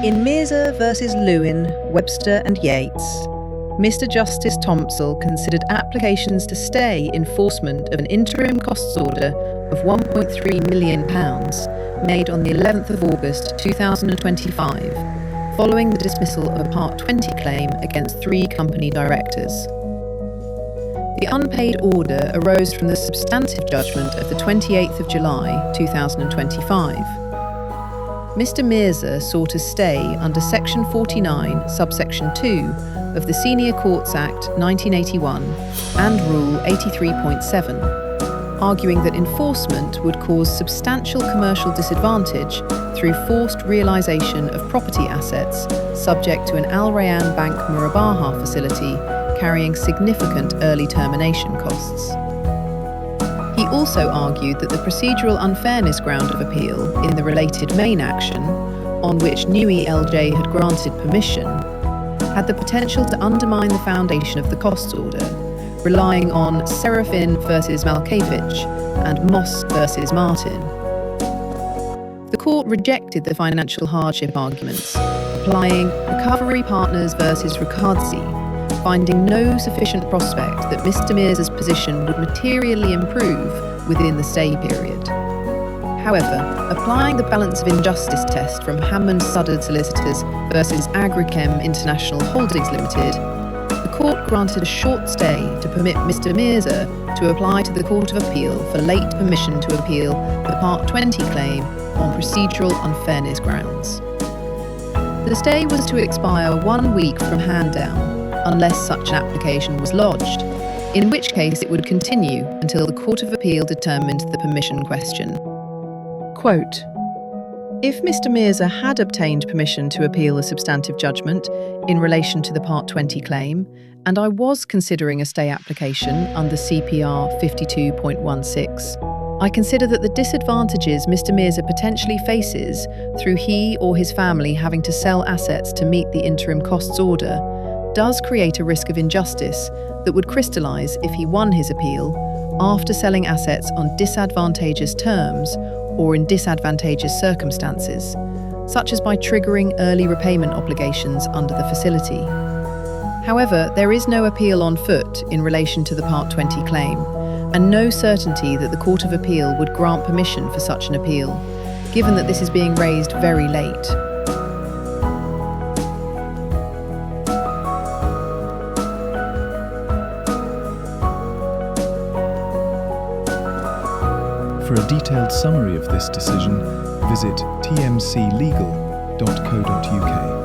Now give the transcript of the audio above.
In MIRZA versus LEWIN, Webster and Yates, Mr. Justice Thompson considered applications to stay enforcement of an interim costs order of £1.3 million made on the 11th of August 2025, following the dismissal of a Part 20 claim against 3 company directors. The unpaid order arose from the substantive judgment of the 28th of July 2025. Mr. MIRZA sought a stay under Section 49, subsection 2 of the Senior Courts Act 1981 and Rule 83.7, arguing that enforcement would cause substantial commercial disadvantage through forced realisation of property assets subject to an Al Rayyan Bank Murabaha facility carrying significant early termination costs. He also argued that the procedural unfairness ground of appeal in the related main action, on which NUI LJ had granted permission, had the potential to undermine the foundation of the costs order, relying on Serafin versus Malkiewicz and Moss versus Martin. The court rejected the financial hardship arguments, applying Recovery Partners versus Riccardi, finding no sufficient prospect that Mr. MIRZA's position would materially improve within the stay period. However, applying the balance of injustice test from Hammond Suddard Solicitors versus Agrichem International Holdings Limited, the court granted a short stay to permit Mr. MIRZA to apply to the Court of Appeal for late permission to appeal the Part 20 claim on procedural unfairness grounds. The stay was to expire 1 week from hand down, unless such an application was lodged, in which case it would continue until the Court of Appeal determined the permission question. Quote, "If Mr. MIRZA had obtained permission to appeal a substantive judgment in relation to the Part 20 claim, and I was considering a stay application under CPR 52.16, I consider that the disadvantages Mr. MIRZA potentially faces through he or his family having to sell assets to meet the interim costs order does create a risk of injustice that would crystallise if he won his appeal after selling assets on disadvantageous terms or in disadvantageous circumstances, such as by triggering early repayment obligations under the facility. However, there is no appeal on foot in relation to the Part 20 claim, and no certainty that the Court of Appeal would grant permission for such an appeal, given that this is being raised very late. For a detailed summary of this decision, visit tmclegal.co.uk.